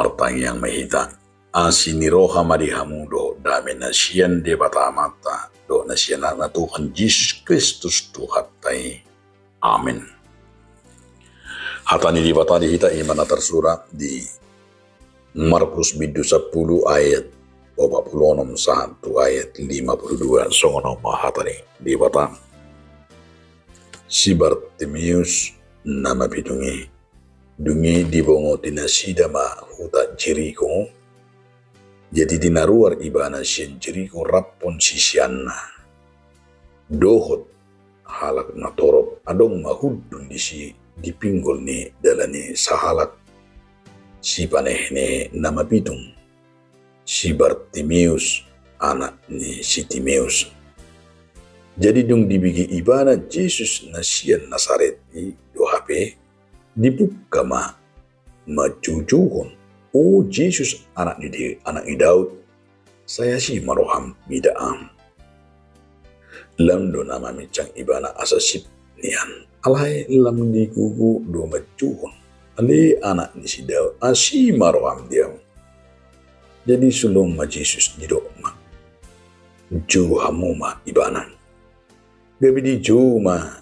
Martang yang mahita asini roha marihamudo dame nasian de batamata do nasian na Tuhan Yesus Kristus Tuhan tai. Amin. Hatani di batadi hita imana tersurat di Markus bidu 10 ayat 26 ayat 52 songono mahatani di batang si Bartimius nama bidungi dungi dibongo tinasida ma huta Jeriko, jadi dinaruar ibana sien Jeriko rapon sisianna dohot halak na torop adong mahudun disi dipinggol ni dalani sahalak si paneh ni nama bidung si Bartimius anak ni si Timeus. Jadi dung dibigi ibana Yesus nasian Nasaret di dohape dibuka majujuhon. Oh Yesus anak ni Daud, saya si maroham bidaan. Lam do nama micang ibana asasip nian. Alai lam di gugu do majuhon. Ali anak ni si Daud, asi maroham dia. Jadi sulung ma Yesus didok ma. Juhamu ma ibana. Gabi di juma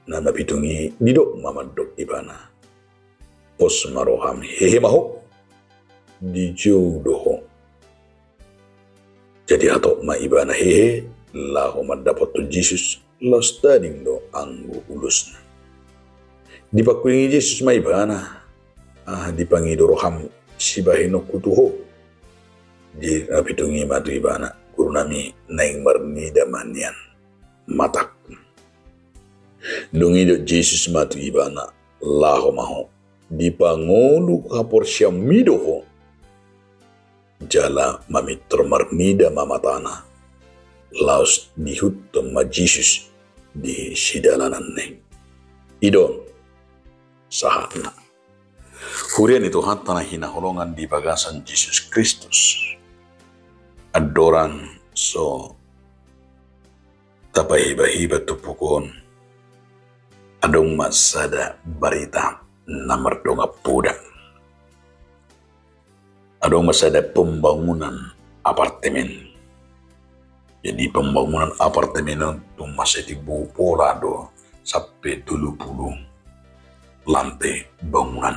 nama pitungi didok mamadok ibana pos maroham hehe maho dijodoh jadi atau ma ibana hehe lahu madapat tu Yesus los tading do anggu ulusna dipakuingi Yesus ma ibana dipangido roham sibahino kutuho di pitungi matu ibana guru nami naing marni damanian matak dungi do Yesus matu ibana laho maho dipangolu kapor syamidoho jala mamitro marnida mamatana laos dihutum ma Yesus di sidalanan ne idon sahana hurian itu hatana hina holongan di bagasan Yesus Kristus adoran so tapahiba-hiba tupukon adong masada barita nomor donga puda. Adong masada pembangunan apartemen. Jadi pembangunan apartemen itu masih dibupola do sampai 70 lantai bangunan.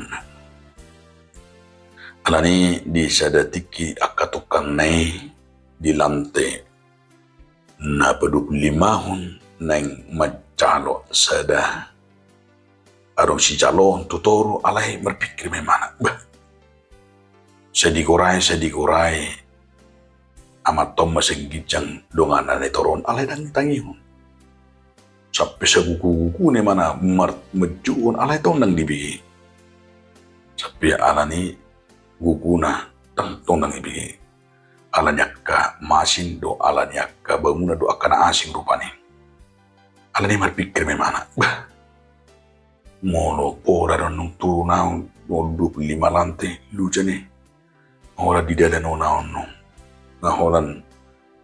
Alani di sada tiki akatukang nai di lantai na 25 nang macalo sada arong si calo tutoro alai berpikir memang sedikurai amat tom masing gijang dongan ane toron alai dan tangihun sampai segugu ne mana mejuun alai tong nang dibi sampai alani guguna tong nang dibi alanyakka masin do alanyakka bangunan do akan asing rupane alani berpikir memang mono ora nung turunaw 25 lantai lujane ora di dada naon ngaholan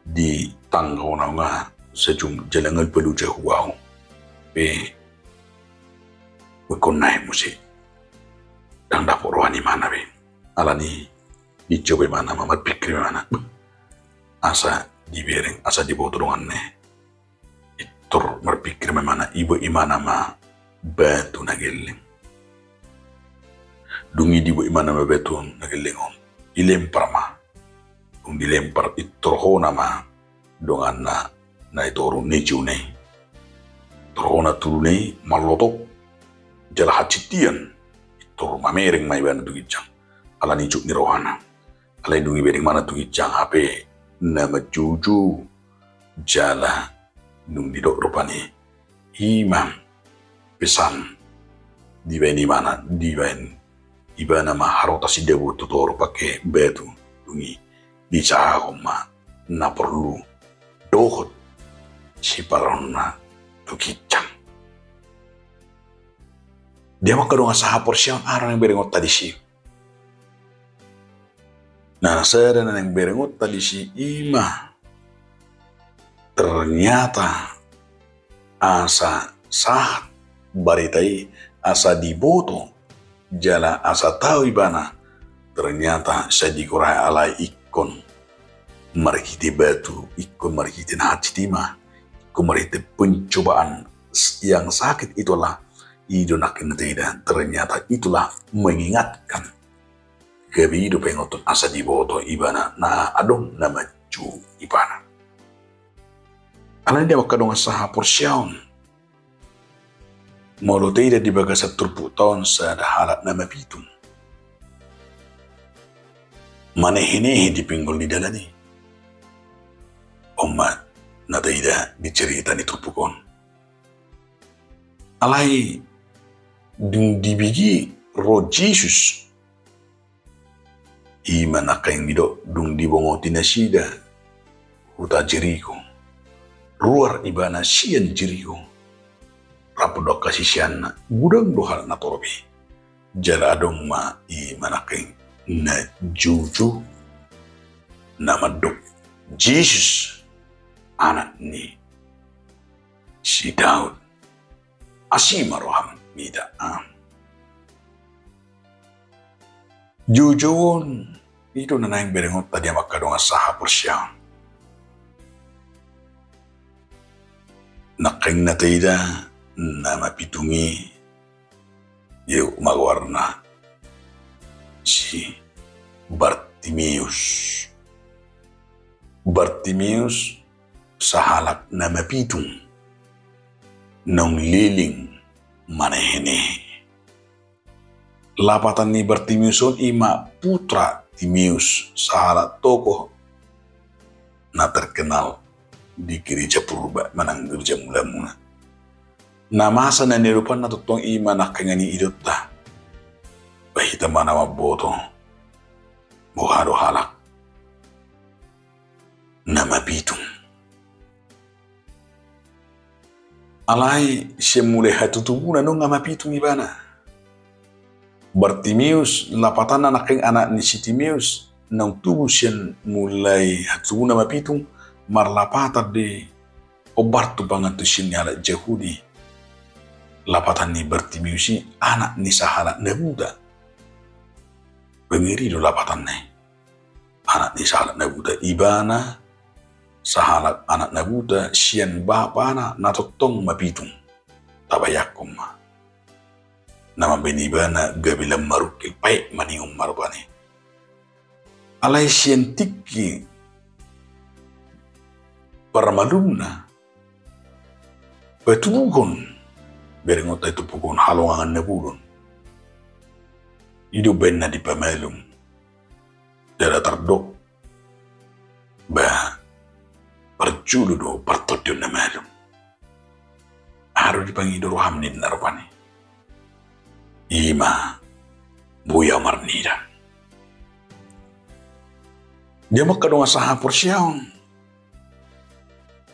di tanggaw na nga sejum jalangan peluja huaw pe wekonay mo si dang daporohan ni mana be alani dicoba mana mamat pikir mana asa dibereng asa dibotolongan ne itur berpikir mana ibu imana ma batu nageleng dungi di bu imana ma batu nageleng om dilempar ma dilempar itorho nama dongan na itoru nejune torona turune malotok jala hacitian itoru mamereng mai bana tugijang ala nijuk ni rohana ala dungi bereng mana tugijang hape nama juju jala dung didok rupani imam pesan dibaini mana dibain ibana ma harota si debu tutoro pake betu dungi bicara ma na perlu dohot si parona tukicang dia maka dong asa porsian arang yang berengot tadi si nah saya dan yang berengot tadi si ima ternyata asa sahat baritai asa diboto jala asa tahu ibana ternyata saya dikurai alai ikon marikiti batu, ikon marikiti nahacitima, ikon marikiti pencobaan yang sakit itulah idonakin tidak. Ternyata itulah mengingatkan gabi hidup yang otot asa diboto ibana na adong na maju ibana. Alai dia wakadong saha porsyaon molo tidak dibaga sa 30 tahun sa dahalat na mapitung. Manehinehi di pinggul di dalani. Umat na tidak dicerita ni turpukon. Alai dung dibigi ro Jesus ima nakayang nido dung dibongoti na sida huta Jericho ruar ibana siyan Jericho rapodok kasisian na gudang dohal na torobi jala adong ma ima nakayang na juju na madok Jesus anak ni si Daud asima roham mida Jujun itu na yang berengot tadi makadong saha Porsyaon. Nakaing na taida na mapitungi yung magwarna si Bartimeus. Bartimeus sa halak na mapitung nang liling manehene. Lapatan ni Bartimeus ima putra Timeus sahala tokoh na terkenal di gereja purba manang gereja mula-mula. Namasa na nirupan na tutong ima na kangani idot ta. Bahita mana maboto buhado halak na mapitung. Alai siya mulai hatutubunan nung nga mapitung ibana. Bartimeus lapatan anak ni si Timeus nang tubuh siyan mulai hatsuna mapitung marlapatar di obartu banget tu siyan ala Jehudi lapatan ni Bartimeus si anak ni sahala nabuda pengiri do lapatan ni anak ni sahala nabuda ibana sahala anak nabuda siyan bapana natotong mapitung tabayakom nama benibana gabilang marukil paik maningong marubani. Alay siyentiki paramalumna patubugon berengot ay tupukon halongan na bulon. Ido ben na di pamelum dara tardok ba parjulo do partodyo na melum. Aro di pangidoro hamnin narupani. Ima buya marnida. Dia makadong saha Porsyaon.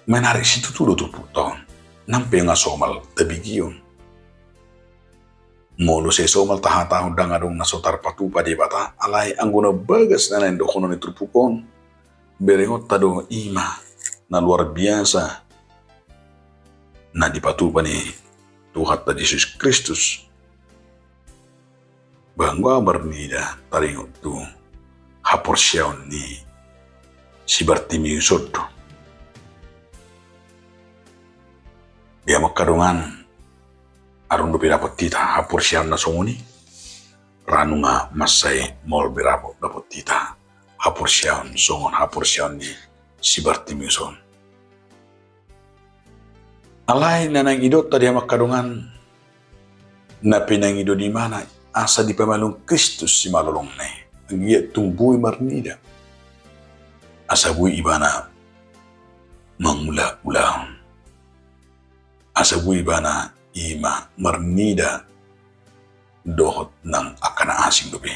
Menarik situ tulo tahun. Nampi nga somal tabigiyon. Molo se somal tahatahon dangadong nasotar patupa di bata. Alay ang guna bagas na nandokono ni trupukon. Berengot tado ima na luar biasa. Na di patupa ni Tuhan ta Yesus Kristus. Bangwa bernida taringot tu haporsyaon ni si Bartimeus odo. Dia makadungan aron do dapat tita haporsyaon na songoni ranu nga masay mol birapot dapat tita haporsyaon songon haporsyaon ni si Bartimeus on. Alay na nang idot tadi makadungan na pinangido di mana asa di pamalong Kristus si malolong na ang iya tumbuhi marnida. Asa buhi ibana mangula-ulahon. Asa buhi ibana ima marnida dohot ng akana asing lubi.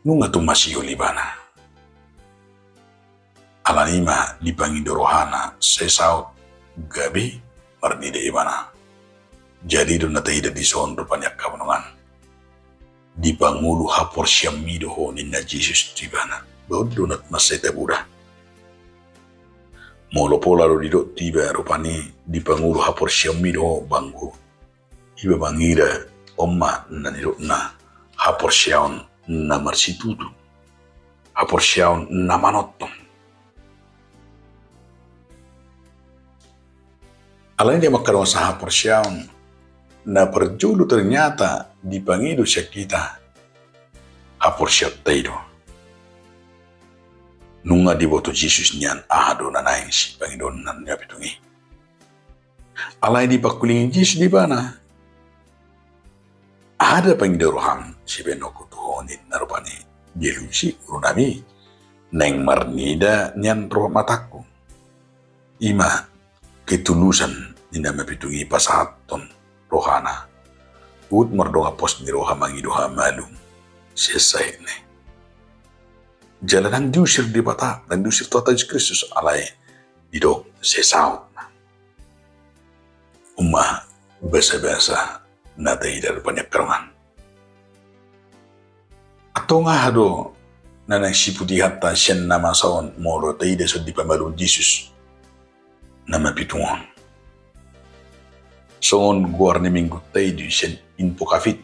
Nunga tumasiyo libana. Alanima di pangidorohana sesaut gabi marnida ibana. Jadi doon natahida di sondro panyak kabanungan. Di pangulo hapor siyang midoho ni na Jesus tibana. Baud doon at masete buda. Molo pola ro dido tiba rupani di pangulo hapor siyang midoho banggo. Iba bangira omma na nido na hapor siyang na marsitutu, haporsiaon na manotong. Alain dia makarong sa haporsiaon na perjulu ternyata di pangido siya kita haporsiat taido. Nunga di boto Jesus niyan ahado na naing si Panginoon nan niya pitungi. Alay di pakulingin Jesus di bana. Ada pangidorohan si benoko tuhonin narupani jelusi urunami neng marnida niyan roh mataku. Ima ketulusan nina mapitungi pasaton rohana. Ut mardonga pos ni roha mangidoha malum sesay ne. Jalan ang diusir di bata, ang diusir Tuhan Yesus Kristus alay didok sesaut. Umma basa-basa natai dari banyak kerangan. Atau nga hado na nang siputi hatta siyan nama saon moro taida sa di pamalun Jesus na mapitungon. Soon guar ni minggu taida siyan inpo kafit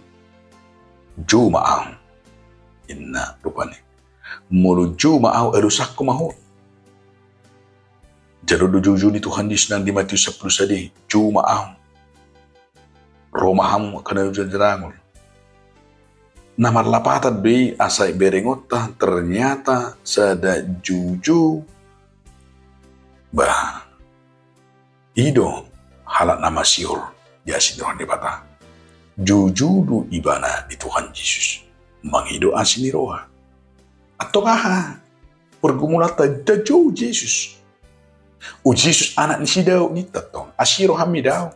jumaaw inna rupani. Mulu jumaaw elusak kumahot. Jado dojuju ni Tuhan Yesus nang di Matius 10 sadi jumaaw. Romaham kana jerangol. Namar lapatan be asai berengota ternyata sada juju bah ido halat nama siol dia sindohan di bata. Juju du ibana di Tuhan Yesus mangido asini roha. Atau kaha pergumulata jauh Yesus. Jesus anak ni si daw ni tatong asiro hami daw.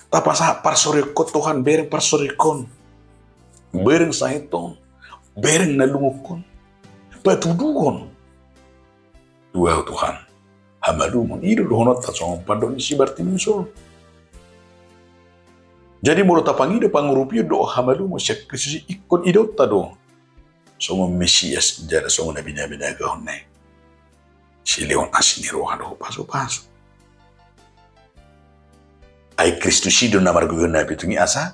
Tapos parsorikot Tuhan bereng parsorikon. Bereng sahiton. Bereng nalungukon. Patudukon. Dua Tuhan. Hamalumon. Ido dohonot tatsong pandon si Bartimusol. Jadi mulut tapangido pangurupiyo do hamalumon siya Kristus ikon idot tado. Songo Mesias jara songo nabi-nabi nagahon na si Leon asiniro hado paso-paso. Ay Kristusido na margugun na pitungi asa,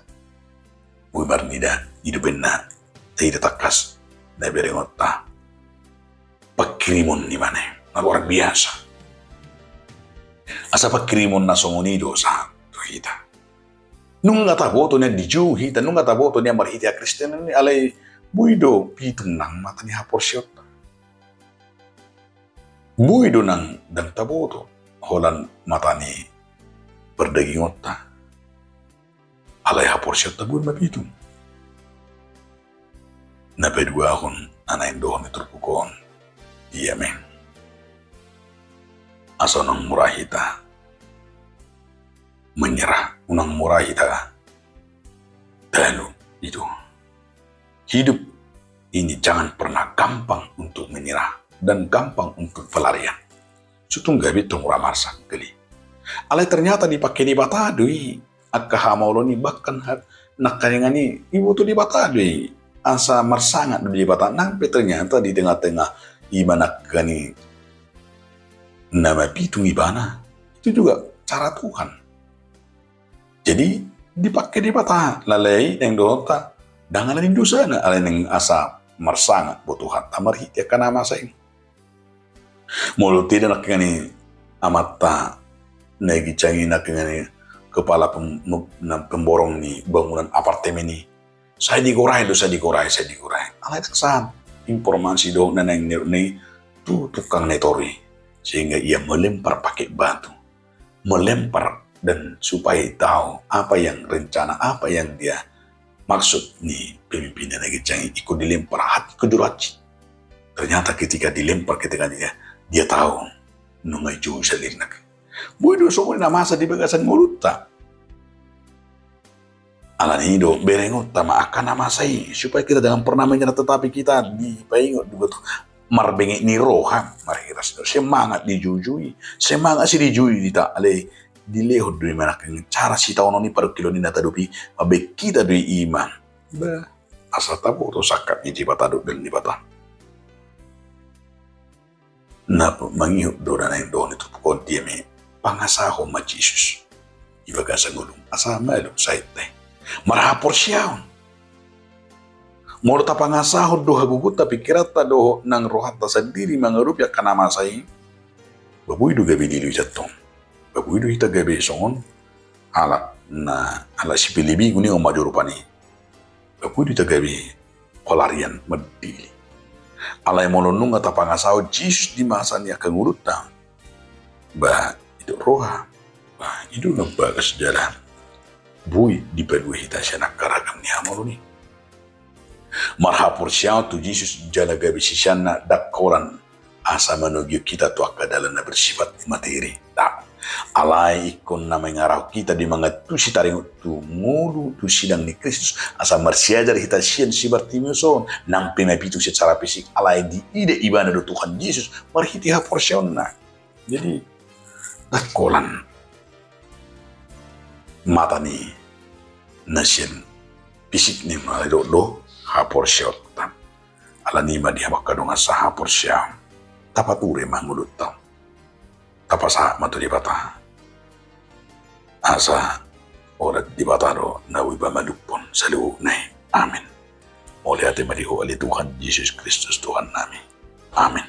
bubar nida, idupin na, tayo takas, na berengota. Pagkirimon ni mane, na luar biasa. Asa pagkirimon na songonido sa tuhita. Nung ngataboto niya di Jew, hita, nung ngataboto niya marhiti a Kristiyan, alay, buido pitong nang mata ni haporsyot. Buido nang dang taboto, holan mata ni berdagingot ta. Alay haporsyot tabun mapitong. Napedua akong anayin doon iturpukon. Iya men. Asa nang murahita. Menyerah. Unang murahita. Talo itu. Hidup ini jangan pernah gampang untuk menyerah dan gampang untuk pelarian. Sutong gabi itong ramarsak kali. Alay ternyata dipakai di batadui. At kahamaulo ni bahkan nakalingan ni ibu tu di batadui. Asa marsangat di batadui. Nampi ternyata di tengah-tengah ibanak gani nama pitung ibana. Itu juga cara Tuhan. Jadi dipakai di batah. Lalai yang dohota. Dangan ning dosa na alay ng asa marsangat butuhan tamarhit ya kana masay. Mulu tidak nak ngani amata nagicangi nak ngani kepala pemborong ni bangunan apartemen ni. Saya dikurai. Alay taksan informasi do na nang ni tu tukang netori sehingga ia melempar pakai batu. Melempar dan supaya tahu apa yang rencana, apa yang dia maksud ni pemimpinan lagi jangan ikut dilempar hati keduraci. Ternyata ketika dilempar ketika dia tahu nungai jauh salirnak. Bodoh semua nama masa di bagasan mulut tak. Alan hidup berengot tama akan nama saya supaya kita jangan pernah menyerah tetapi kita dipaingot betul marbengek ni roha mari kita semangat dijujui semangat si dijui kita ale dilehod dui mana cara si tahu noni paru kilo ni natadupi mabe kita dui iman ba asal tabu to sakat ni jibata do del ni bata na mangiho do na nang do ni tu ko dieme pangasaho ma Jesus ibaga sa gulong asa malo sa ite marahapor siya Moro tapangasahod do hagugut tapi kirata do nang rohata sendiri mangarup ya kana masai. Babuy do gabi dilu jatong. Babuy do hita gabi songon ala si pilibi guni o majorupani. Babuy do hita gabi kolarian medili. Alay molonung at tapangasahod Jesus di masa niya kangurutan. Ba itu roha. Ba itu nagbagas jalan. Buy di pedua hita siya nakaragam niya moloni. Marhapur siya tu Jesus jala gabi sisana dakoran asa manugyo kita tu akadalan na bersifat materi. Alay ikon na may ngaraw kita di mga tu sitaring tu ngulu tu sidang ni Kristus asa marsiajar hita siyan si Bartimeoson nang pinapitu siya secara fisik alay di ide ibana do Tuhan Yesus marhiti hapur siya na. Jadi dakolan mata ni nasyen fisik ni malay do hapor siya tam. Alanima di habak kadunga sa hapor siya. Tapature mangulut tam. Tapasa matu di bata. Asa orat di bata ro na wiba malupon sa luog na. Amen. Muli ate maliho ali Tuhan Yesus Kristus Tuhan namin. Amen.